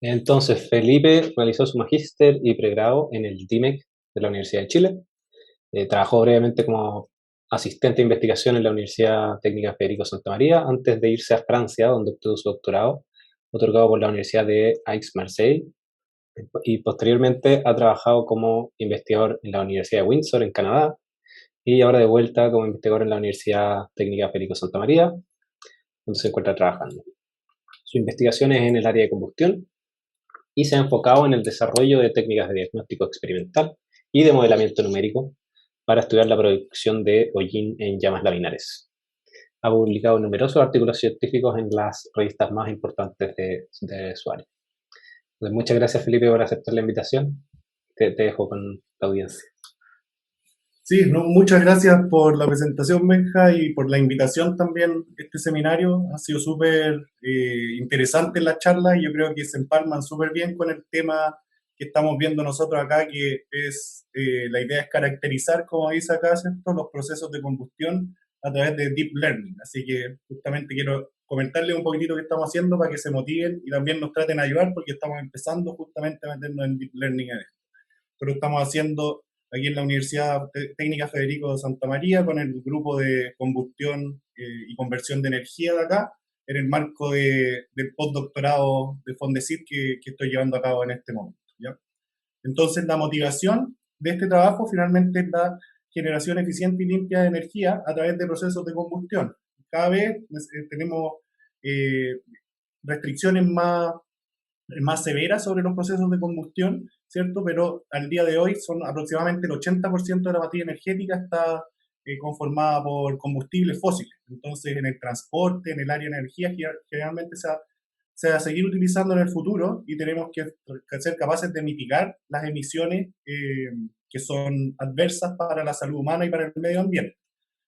Entonces, Felipe realizó su magíster y pregrado en el DIMEC de la Universidad de Chile. Trabajó brevemente como asistente de investigación en la Universidad Técnica Federico Santa María antes de irse a Francia, donde obtuvo su doctorado, otorgado por la Universidad de Aix-Marseille. Y posteriormente ha trabajado como investigador en la Universidad de Windsor, en Canadá, y ahora de vuelta como investigador en la Universidad Técnica Federico Santa María, donde se encuentra trabajando. Su investigación es en el área de combustión y se ha enfocado en el desarrollo de técnicas de diagnóstico experimental y de modelamiento numérico para estudiar la producción de hollín en llamas laminares. Ha publicado numerosos artículos científicos en las revistas más importantes de su área. Entonces, muchas gracias, Felipe, por aceptar la invitación. Te dejo con la audiencia. Sí, no, muchas gracias por la presentación, Benja, y por la invitación también a este seminario. Ha sido súper interesante la charla y yo creo que se empalman súper bien con el tema que estamos viendo nosotros acá, que es, la idea es caracterizar, como dice acá, ¿cierto?, los procesos de combustión a través de Deep Learning. Así que justamente quiero comentarles un poquitito qué estamos haciendo para que se motiven y también nos traten de ayudar porque estamos empezando justamente a meternos en Deep Learning en esto. Pero estamos haciendo aquí en la Universidad Técnica Federico de Santa María con el grupo de combustión y conversión de energía de acá, en el marco del postdoctorado de Fondesit que estoy llevando a cabo en este momento, ¿ya? Entonces, la motivación de este trabajo finalmente es la generación eficiente y limpia de energía a través de procesos de combustión. Cada vez tenemos eh, restricciones más severas sobre los procesos de combustión, ¿cierto? Pero al día de hoy son aproximadamente el 80% de la materia energética está conformada por combustibles fósiles. Entonces, en el transporte, en el área de energía, generalmente se va a seguir utilizando en el futuro y tenemos que ser capaces de mitigar las emisiones que son adversas para la salud humana y para el medio ambiente.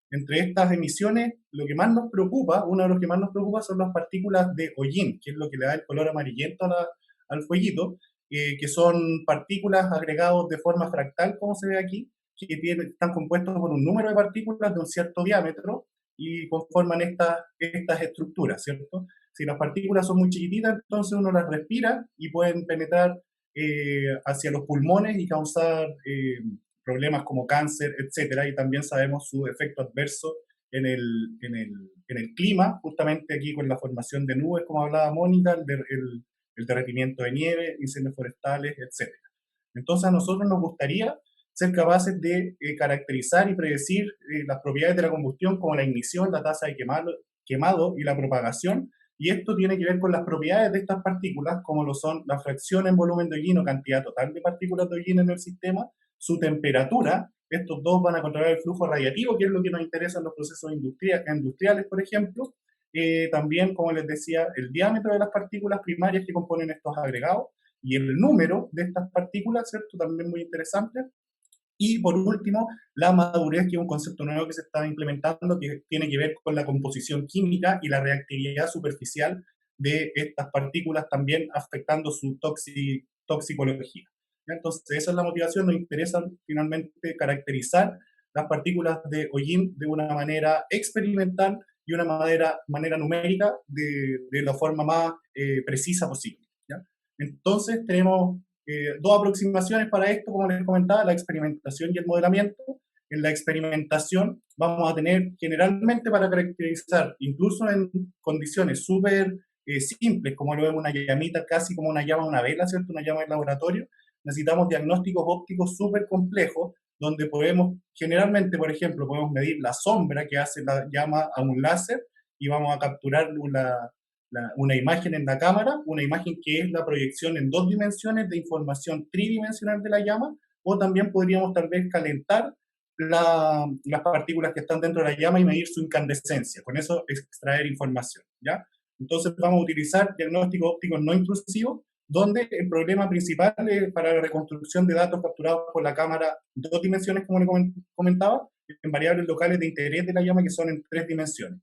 Entre estas emisiones, lo que más nos preocupa, uno de los que más nos preocupa son las partículas de hollín, que es lo que le da el color amarillento al fueguito, que son partículas agregados de forma fractal, como se ve aquí, que están compuestos por un número de partículas de un cierto diámetro y conforman estas estructuras, ¿cierto? Si las partículas son muy chiquititas, entonces uno las respira y pueden penetrar hacia los pulmones y causar problemas como cáncer, etcétera, y también sabemos su efecto adverso en el, en el, en el clima, justamente aquí con la formación de nubes, como hablaba Mónica, el derretimiento de nieve, incendios forestales, etcétera. Entonces a nosotros nos gustaría ser capaces de caracterizar y predecir las propiedades de la combustión como la ignición, la tasa de quemado y la propagación, y esto tiene que ver con las propiedades de estas partículas, como lo son la fracción en volumen de hollín o cantidad total de partículas de hollín en el sistema, su temperatura. Estos dos van a controlar el flujo radiativo, que es lo que nos interesa en los procesos industriales, por ejemplo. También, como les decía, el diámetro de las partículas primarias que componen estos agregados y el número de estas partículas, ¿cierto? También muy interesante. Y por último, la madurez, que es un concepto nuevo que se está implementando, que tiene que ver con la composición química y la reactividad superficial de estas partículas, también afectando su toxicología. Entonces, esa es la motivación. Nos interesa finalmente caracterizar las partículas de hollín de una manera experimental y una manera numérica de la forma más precisa posible, ¿ya? Entonces, tenemos dos aproximaciones para esto, como les comentaba, la experimentación y el modelamiento. En la experimentación vamos a tener generalmente para caracterizar, incluso en condiciones súper simples, como lo vemos una llamita, casi como una llama, una vela, ¿cierto? Una llama en laboratorio, necesitamos diagnósticos ópticos súper complejos, donde podemos, generalmente, por ejemplo, podemos medir la sombra que hace la llama a un láser y vamos a capturar una imagen en la cámara, una imagen que es la proyección en dos dimensiones de información tridimensional de la llama, o también podríamos tal vez calentar las partículas que están dentro de la llama y medir su incandescencia, con eso extraer información, ¿ya? Entonces vamos a utilizar diagnósticos ópticos no intrusivos, donde el problema principal es para la reconstrucción de datos capturados por la cámara dos dimensiones, como le comentaba, en variables locales de interés de la llama que son en tres dimensiones.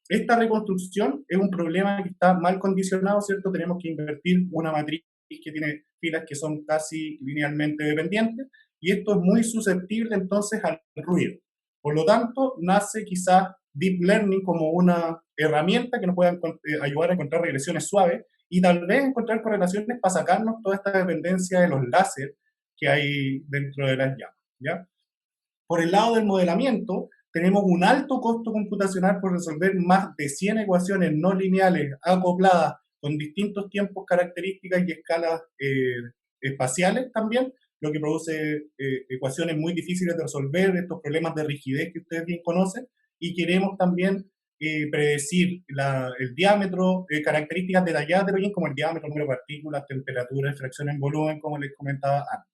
Esta reconstrucción es un problema que está mal condicionado, ¿cierto? Tenemos que invertir una matriz que tiene filas que son casi linealmente dependientes y esto es muy susceptible entonces al ruido. Por lo tanto, nace quizás Deep Learning como una herramienta que nos pueda ayudar a encontrar regresiones suaves y tal vez encontrar correlaciones para sacarnos toda esta dependencia de los láser que hay dentro de las llamas, ¿ya? Por el lado del modelamiento, tenemos un alto costo computacional por resolver más de 100 ecuaciones no lineales acopladas con distintos tiempos, características y escalas espaciales también, lo que produce ecuaciones muy difíciles de resolver, estos problemas de rigidez que ustedes bien conocen, y queremos también predecir el diámetro, características detalladas del hollín, como el diámetro, número de partículas, temperatura, fracción en volumen, como les comentaba antes.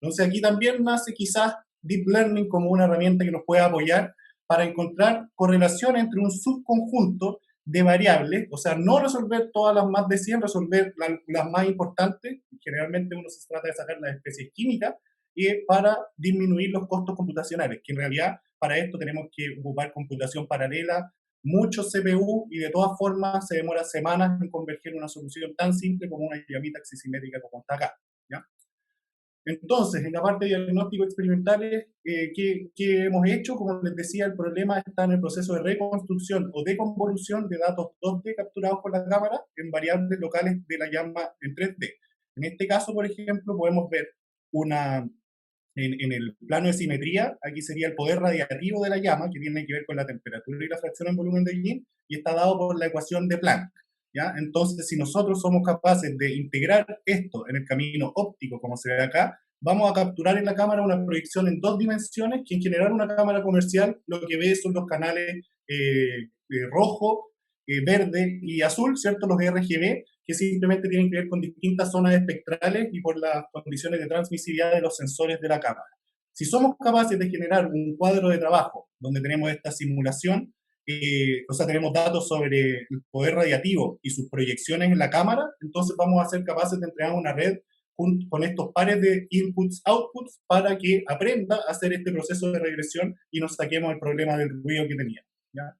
Entonces aquí también nace quizás Deep Learning como una herramienta que nos puede apoyar para encontrar correlaciones entre un subconjunto de variables, o sea, no resolver todas las más de 100, resolver las más importantes, generalmente uno se trata de sacar las especies químicas, para disminuir los costos computacionales, que en realidad para esto tenemos que ocupar computación paralela, muchos CPU, y de todas formas se demora semanas en converger una solución tan simple como una llamita axisimétrica como está acá, ¿ya? Entonces, en la parte de diagnóstico experimentales, ¿qué hemos hecho? Como les decía, el problema está en el proceso de reconstrucción o de convolución de datos 2D capturados por la cámara en variables locales de la llama en 3D. En este caso, por ejemplo, podemos ver en el plano de simetría, aquí sería el poder radiativo de la llama, que tiene que ver con la temperatura y la fracción en volumen de Yin, y está dado por la ecuación de Planck, ¿ya? Entonces, si nosotros somos capaces de integrar esto en el camino óptico, como se ve acá, vamos a capturar en la cámara una proyección en 2 dimensiones, que en general una cámara comercial lo que ve son los canales rojo, verde y azul, ¿cierto? Los RGB, que simplemente tienen que ver con distintas zonas espectrales y por las condiciones de transmisividad de los sensores de la cámara. Si somos capaces de generar un cuadro de trabajo donde tenemos esta simulación, o sea, tenemos datos sobre el poder radiativo y sus proyecciones en la cámara, entonces vamos a ser capaces de entregar una red con estos pares de inputs-outputs para que aprenda a hacer este proceso de regresión y nos saquemos el problema del ruido que tenía, ¿ya?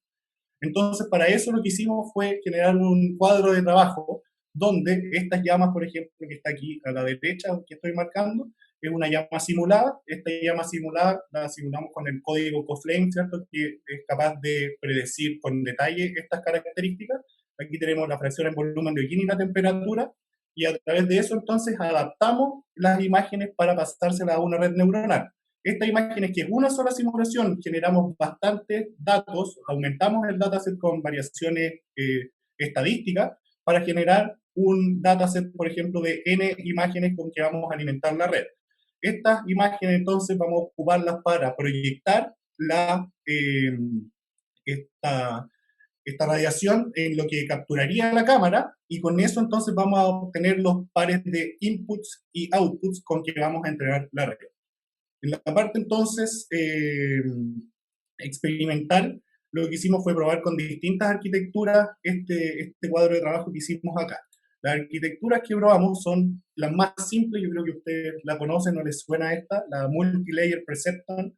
Entonces, para eso lo que hicimos fue generar un cuadro de trabajo donde estas llamas, por ejemplo, que está aquí a la derecha, que estoy marcando, es una llama simulada. Esta llama simulada la simulamos con el código CoFlame, ¿cierto? Que es capaz de predecir con detalle estas características. Aquí tenemos la fracción en volumen de Gini y la temperatura, y a través de eso entonces adaptamos las imágenes para pasárselas a una red neuronal. Esta imagen es que es una sola simulación, generamos bastantes datos, aumentamos el dataset con variaciones estadísticas para generar un dataset, por ejemplo, de n imágenes con que vamos a alimentar la red. Estas imágenes entonces vamos a ocuparlas para proyectar esta radiación en lo que capturaría la cámara, y con eso entonces vamos a obtener los pares de inputs y outputs con que vamos a entrenar la red. En la parte entonces experimental, lo que hicimos fue probar con distintas arquitecturas este cuadro de trabajo que hicimos acá. Las arquitecturas que probamos son las más simples, yo creo que ustedes la conocen, no les suena esta, la Multilayer Perceptron,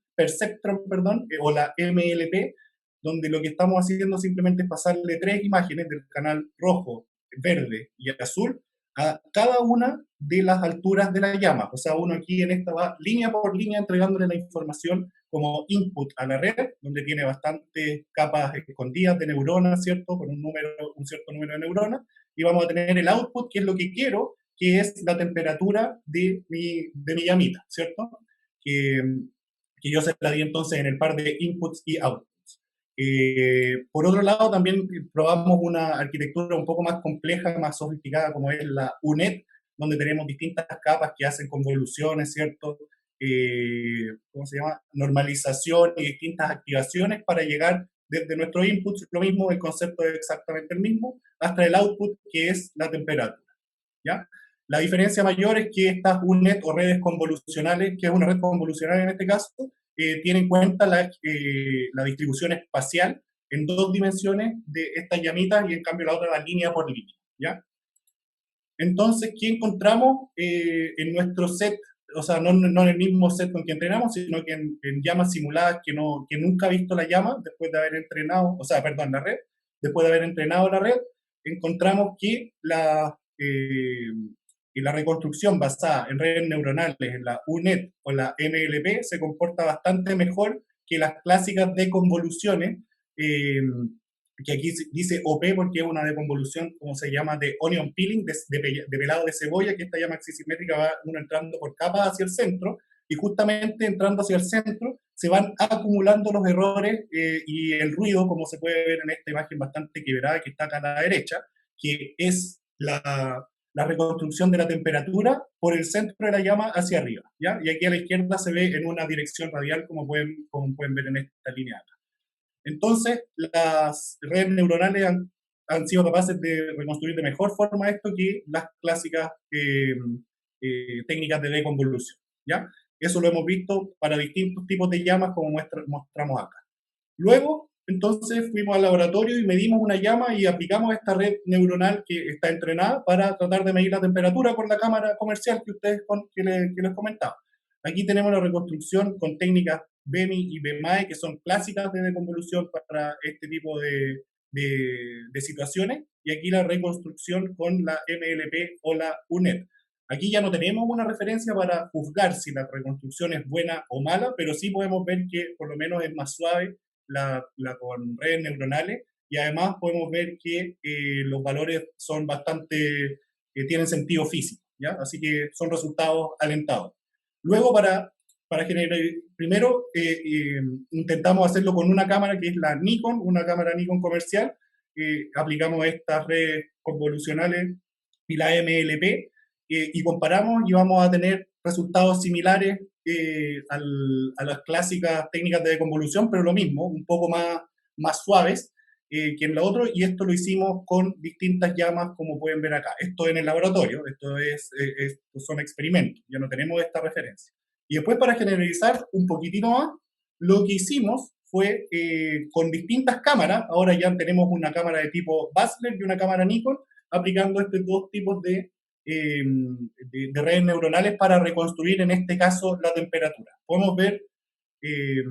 o la MLP, donde lo que estamos haciendo simplemente es pasarle 3 imágenes del canal rojo, verde y azul a cada una de las alturas de la llama. O sea, uno aquí en esta va línea por línea entregándole la información como input a la red, donde tiene bastantes capas escondidas de neuronas, ¿cierto? Con un cierto número de neuronas. Y vamos a tener el output, que es lo que quiero, que es la temperatura de mi llamita, ¿cierto? Que yo se la di entonces en el par de inputs y outputs. Por otro lado, también probamos una arquitectura un poco más compleja, más sofisticada, como es la UNET, donde tenemos distintas capas que hacen convoluciones, ¿cierto? ¿Cómo se llama? Normalización y distintas activaciones para llegar desde nuestros inputs, lo mismo, el concepto es exactamente el mismo, hasta el output, que es la temperatura, ¿ya? La diferencia mayor es que estas UNET o redes convolucionales, que es una red convolucional en este caso, tiene en cuenta la distribución espacial en 2 dimensiones de estas llamitas, y en cambio la otra va línea por línea, ¿ya? Entonces, ¿qué encontramos en nuestro set? O sea, no en el mismo set con que entrenamos, sino que en llamas simuladas que nunca ha visto la llama después de haber entrenado, o sea, perdón, la red, después de haber entrenado la red, encontramos que la reconstrucción basada en redes neuronales, en la UNET o la MLP, se comporta bastante mejor que las clásicas de convoluciones, que aquí dice OP porque es una deconvolución, como se llama, de onion peeling, de pelado de cebolla, que esta llama axis-simétrica va uno entrando por capas hacia el centro, y justamente entrando hacia el centro se van acumulando los errores y el ruido, como se puede ver en esta imagen bastante quebrada que está acá a la derecha, que es la reconstrucción de la temperatura por el centro de la llama hacia arriba, ¿ya? Y aquí a la izquierda se ve en una dirección radial, como pueden ver en esta línea acá. Entonces, las redes neuronales han sido capaces de reconstruir de mejor forma esto que las clásicas técnicas de deconvolución, ¿ya? Eso lo hemos visto para distintos tipos de llamas, como mostramos acá. Luego, entonces, fuimos al laboratorio y medimos una llama y aplicamos esta red neuronal que está entrenada para tratar de medir la temperatura con la cámara comercial que les comentaba. Aquí tenemos la reconstrucción con técnicas BEMI y BEMAE, que son clásicas de deconvolución para este tipo de situaciones, y aquí la reconstrucción con la MLP o la UNED. Aquí ya no tenemos una referencia para juzgar si la reconstrucción es buena o mala, pero sí podemos ver que por lo menos es más suave la con redes neuronales, y además podemos ver que los valores son bastante, tienen sentido físico, ¿ya? Así que son resultados alentados. Luego, para generar, primero intentamos hacerlo con una cámara que es la Nikon, una cámara Nikon comercial, aplicamos estas redes convolucionales y la MLP, y comparamos y vamos a tener resultados similares a las clásicas técnicas de deconvolución, pero lo mismo, un poco más suaves que en la otra, y esto lo hicimos con distintas llamas, como pueden ver acá. Esto en el laboratorio, estos son experimentos, ya no tenemos esta referencia. Y después, para generalizar un poquitito más, lo que hicimos fue con distintas cámaras, ahora ya tenemos una cámara de tipo Basler y una cámara Nikon, aplicando estos dos tipos de redes neuronales para reconstruir, en este caso, la temperatura. Podemos ver eh,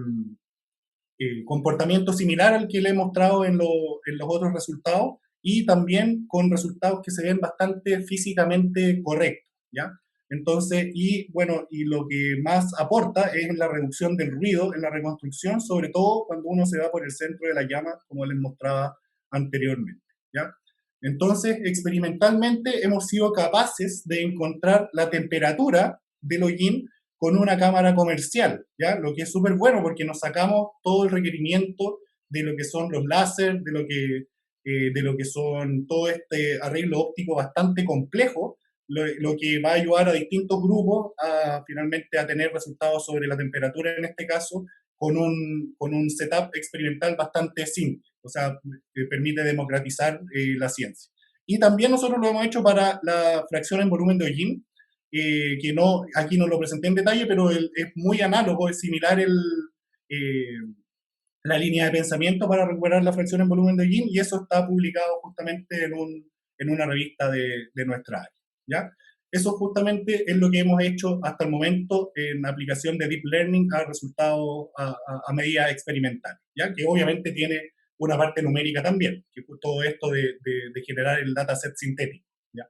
comportamiento similar al que le he mostrado en los otros resultados, y también con resultados que se ven bastante físicamente correctos, ¿ya? Entonces, y bueno, y lo que más aporta es la reducción del ruido en la reconstrucción, sobre todo cuando uno se va por el centro de la llama, como les mostraba anteriormente, ¿ya? Entonces, experimentalmente hemos sido capaces de encontrar la temperatura del hollín con una cámara comercial, ¿ya? Lo que es súper bueno porque nos sacamos todo el requerimiento de lo que son los láser, de lo que son todo este arreglo óptico bastante complejo, lo que va a ayudar a distintos grupos a finalmente a tener resultados sobre la temperatura, en este caso, con un setup experimental bastante simple, o sea, que permite democratizar la ciencia. Y también nosotros lo hemos hecho para la fracción en volumen de hollín, que no, aquí no lo presenté en detalle, pero es muy análogo, es similar eh, la línea de pensamiento para recuperar la fracción en volumen de hollín, y eso está publicado justamente en una revista de nuestra área, ¿ya? Eso justamente es lo que hemos hecho hasta el momento en aplicación de Deep Learning a resultados a medida experimental, ¿ya? Que obviamente tiene una parte numérica también, que es todo esto de generar el dataset sintético, ¿ya?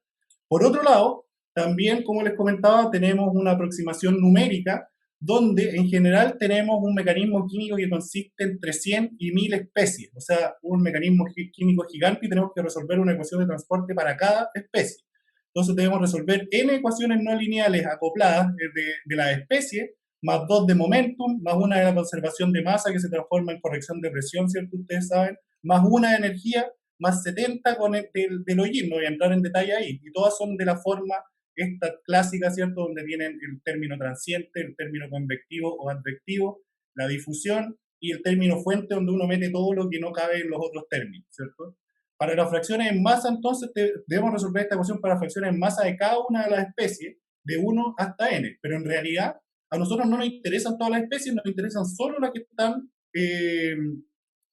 Por otro lado, también, como les comentaba, tenemos una aproximación numérica donde en general tenemos un mecanismo químico que consiste entre 100 y 1000 especies, o sea, un mecanismo químico gigante, y tenemos que resolver una ecuación de transporte para cada especie. Entonces debemos resolver n ecuaciones no lineales acopladas de la especie, más 2 de momentum, más una de la conservación de masa que se transforma en corrección de presión, ¿cierto? Ustedes saben, más una de energía, más 70 con del hollín, no voy a entrar en detalle ahí, y todas son de la forma esta clásica, ¿cierto? Donde tienen el término transiente, el término convectivo o advectivo, la difusión y el término fuente, donde uno mete todo lo que no cabe en los otros términos, ¿cierto? Para las fracciones en masa, entonces, debemos resolver esta ecuación para fracciones en masa de cada una de las especies, de 1 hasta n, pero en realidad a nosotros no nos interesan todas las especies, nos interesan solo las que están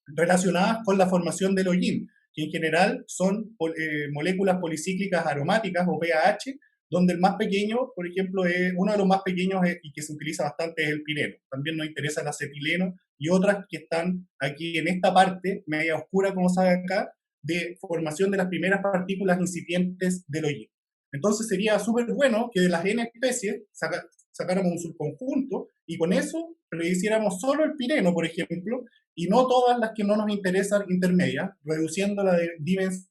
relacionadas con la formación del hollín, que en general son moléculas policíclicas aromáticas o PAH, donde el más pequeño, por ejemplo, uno de los más pequeños y que se utiliza bastante es el pireno. También nos interesa el acetileno y otras que están aquí en esta parte, media oscura, como sabe acá, de formación de las primeras partículas incipientes del hollín. Entonces sería súper bueno que de las n especies sacáramos un subconjunto y con eso prediciéramos solo el pireno, por ejemplo, y no todas las que no nos interesan intermedias, reduciendo la dimensión.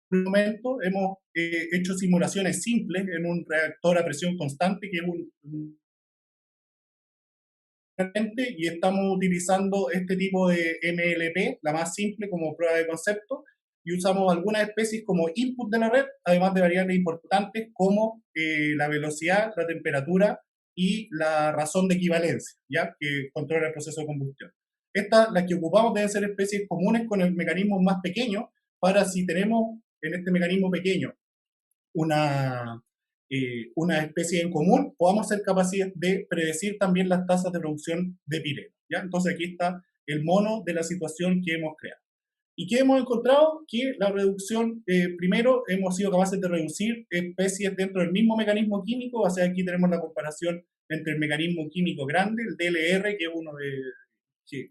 En un momento hemos hecho simulaciones simples en un reactor a presión constante, que es un y estamos utilizando este tipo de MLP, la más simple, como prueba de concepto, y usamos algunas especies como input de la red, además de variables importantes como la velocidad, la temperatura y la razón de equivalencia, ¿ya? Que controla el proceso de combustión. Estas, las que ocupamos, deben ser especies comunes con el mecanismo más pequeño, para si tenemos en este mecanismo pequeño una, una especie en común, podamos ser capaces de predecir también las tasas de producción de pireno, ¿ya? Entonces aquí está el mono de la situación que hemos creado. ¿Y qué hemos encontrado? Que la reducción, primero, hemos sido capaces de reducir especies dentro del mismo mecanismo químico, o sea, aquí tenemos la comparación entre el mecanismo químico grande, el DLR, que es uno de, que,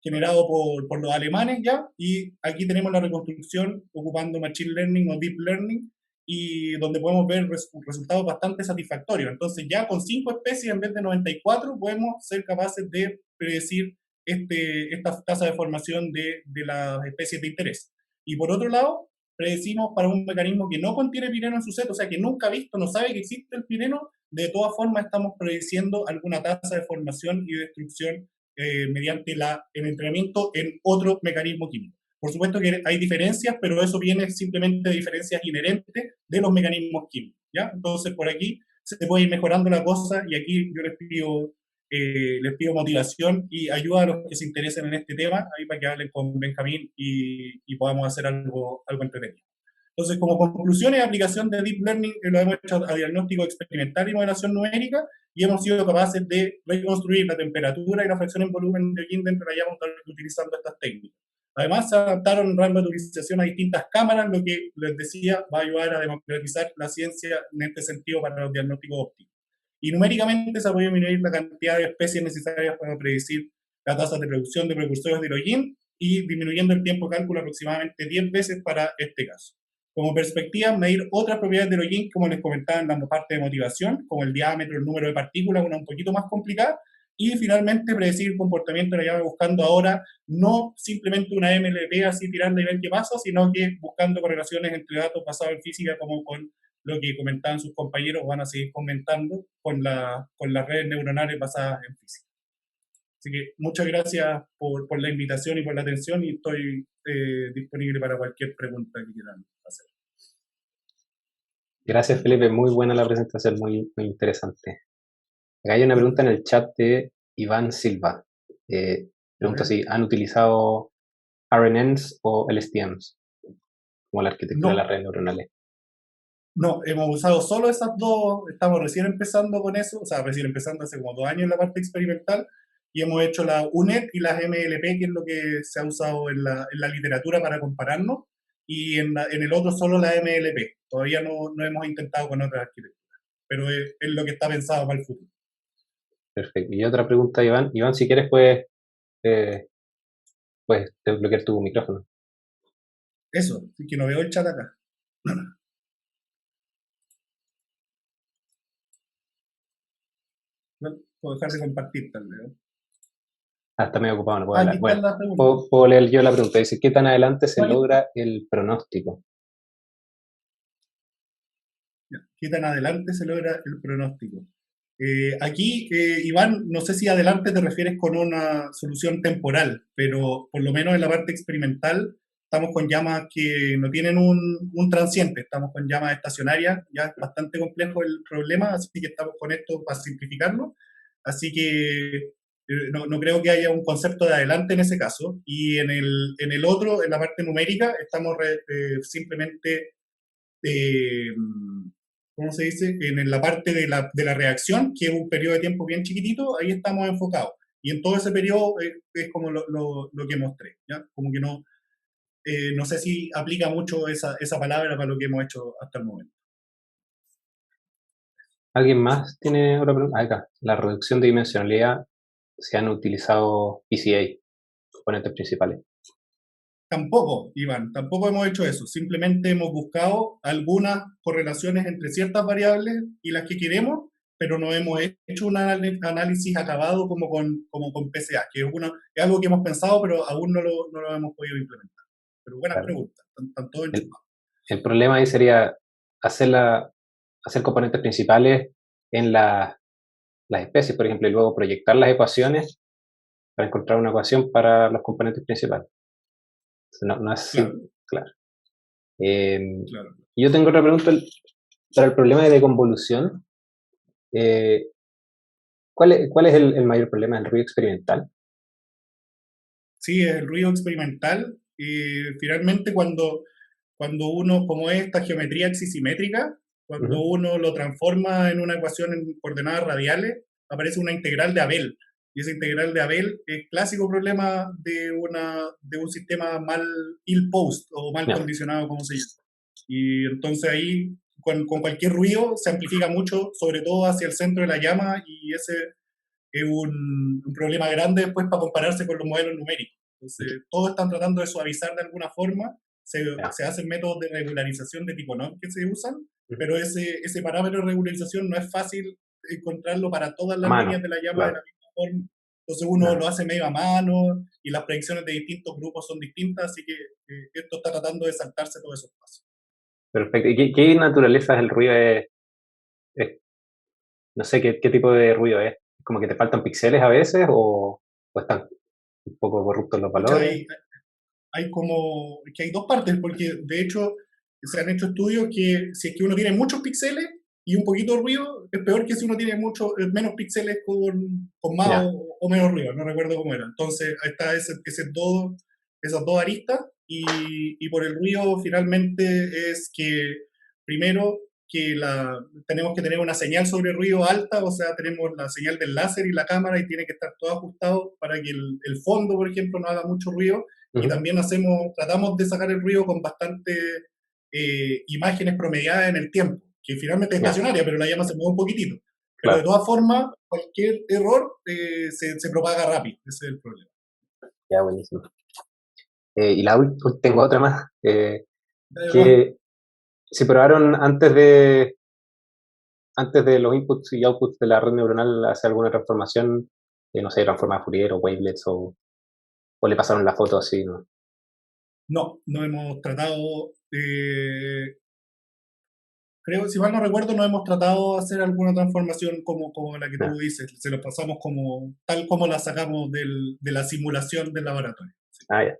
generado por los alemanes ya, y aquí tenemos la reconstrucción ocupando Machine Learning o Deep Learning, y donde podemos ver resultados bastante satisfactorios. Entonces ya con 5 especies en vez de 94 podemos ser capaces de predecir esta tasa de formación de las especies de interés. Y por otro lado, predecimos para un mecanismo que no contiene pireno en su set, o sea que nunca ha visto, no sabe que existe el pireno, de todas formas estamos prediciendo alguna tasa de formación y destrucción mediante el entrenamiento en otro mecanismo químico. Por supuesto que hay diferencias, pero eso viene simplemente de diferencias inherentes de los mecanismos químicos, ¿ya? Entonces, por aquí se puede ir mejorando la cosa y aquí yo les pido motivación y ayuda a los que se interesen en este tema, ahí para que hablen con Benjamín y podamos hacer algo entretenido. Entonces, como conclusión y aplicación de Deep Learning, lo hemos hecho a diagnóstico experimental y modelación numérica, y hemos sido capaces de reconstruir la temperatura y la fracción en volumen de hollín dentro de la llama utilizando estas técnicas. Además, se adaptaron rango de utilización a distintas cámaras, lo que les decía va a ayudar a democratizar la ciencia en este sentido para los diagnósticos ópticos. Y numéricamente se ha podido disminuir la cantidad de especies necesarias para predecir la tasa de producción de precursores de hollín y disminuyendo el tiempo de cálculo aproximadamente 10 veces para este caso. Como perspectiva, medir otras propiedades del hollín, como les comentaba en la parte de motivación, como el diámetro, el número de partículas, una un poquito más complicada, y finalmente predecir el comportamiento de la llama buscando ahora no simplemente una MLP así tirando y ver qué pasa, sino que buscando correlaciones entre datos basados en física, como con lo que comentaban sus compañeros, van a seguir comentando con las redes neuronales basadas en física. Así que muchas gracias por la invitación y por la atención, y estoy disponible para cualquier pregunta que quieran hacer. Gracias, Felipe. Muy buena la presentación, muy interesante. Acá hay una pregunta en el chat de Iván Silva. Pregunta si han utilizado RNNs o LSTMs como la arquitectura de las redes neuronales. No, hemos usado solo esas dos, estamos recién empezando con eso, o sea, recién empezando hace como 2 años en la parte experimental, y hemos hecho la UNET y las MLP, que es lo que se ha usado en la literatura para compararnos, y en el otro solo la MLP. Todavía no hemos intentado con otras arquitecturas, pero es lo que está pensado para el futuro. Perfecto. Y otra pregunta, Iván. Iván, si quieres, puedes desbloquear tu micrófono. Eso, que no veo el chat acá. No, puedo dejar de compartir tal vez. Está medio ocupado, no puedo hablar. Bueno, la puedo leer yo la pregunta. Dice, ¿qué tan adelante se logra el pronóstico? ¿Qué tan adelante se logra el pronóstico? Aquí, Iván, no sé si adelante te refieres con una solución temporal, pero por lo menos en la parte experimental estamos con llamas que no tienen un transiente, estamos con llamas estacionarias, ya es bastante complejo el problema, así que estamos con esto para simplificarlo. Así que no creo que haya un concepto de adelante en ese caso. Y en el otro, en la parte numérica, estamos simplemente ¿cómo se dice? En la parte de la reacción, que es un periodo de tiempo bien chiquitito, ahí estamos enfocados. Y en todo ese periodo es como lo que mostré, ¿ya? Como que no sé si aplica mucho esa palabra para lo que hemos hecho hasta el momento. ¿Alguien más tiene otra pregunta? Acá, la reducción de dimensionalidad, se han utilizado PCA, componentes principales. Tampoco, Iván, tampoco hemos hecho eso. Simplemente hemos buscado algunas correlaciones entre ciertas variables y las que queremos, pero no hemos hecho un análisis acabado como con PCA, que es, es algo que hemos pensado, pero aún no lo hemos podido implementar. Pero buenas Claro. preguntas, están todos El, enchufados. el problema ahí sería hacer, hacer componentes principales en las especies, por ejemplo, y luego proyectar las ecuaciones para encontrar una ecuación para los componentes principales. No, no es así, Claro, claro. Eh, claro. yo tengo otra pregunta para el problema de deconvolución. Eh, cuál es el mayor problema del ruido experimental? Sí, el ruido experimental, finalmente cuando uno, como es esta geometría axisimétrica, cuando Ujú. uno lo transforma en una ecuación en coordenadas radiales, aparece una integral de Abel. Y esa integral de Abel es clásico problema de un sistema mal ill-posed o mal Ya, condicionado, como se llama. Y entonces ahí, con cualquier ruido, se amplifica mucho, sobre todo hacia el centro de la llama, y ese es un problema grande después para compararse con los modelos numéricos. Entonces, todos están tratando de suavizar de alguna forma, ya. se hacen métodos de regularización de tipo NOM que se usan, Ujú. pero ese parámetro de regularización no es fácil encontrarlo para todas A las líneas mano, de la llama de claro. la misma forma. Entonces uno Ya. lo hace medio a mano y las predicciones de distintos grupos son distintas, así que esto está tratando de saltarse todos esos pasos. Perfecto. ¿Y qué naturaleza es el ruido? No sé qué tipo de ruido es. ¿Como que te faltan píxeles a veces o están un poco corruptos los Pucha, valores? hay como que hay dos partes, porque de hecho se han hecho estudios que si es que uno tiene muchos píxeles y un poquito de ruido, es peor que si uno tiene menos píxeles con más Ya, o menos ruido, no recuerdo cómo era. Entonces, ahí está esas dos aristas y por el ruido finalmente es que primero tenemos que tener una señal sobre ruido alta, o sea, tenemos la señal del láser y la cámara y tiene que estar todo ajustado para que el fondo, por ejemplo, no haga mucho ruido y ujú, también tratamos de sacar el ruido con bastante imágenes promediadas en el tiempo, que finalmente es ya, estacionaria, pero la llama se mueve un poquitito. Pero de claro, todas formas, cualquier error se propaga rápido, ese es el problema. ya, buenísimo. Y tengo otra más, Además, que se probaron antes de los inputs y outputs de la red neuronal hacer alguna transformación, no sé, transformar Fourier o wavelets o le pasaron la foto así, ¿no? no hemos tratado, creo, si mal no recuerdo, no hemos tratado de hacer alguna transformación como la que tú Ya. dices, se lo pasamos como tal como la sacamos de la simulación del laboratorio. Ah, ya.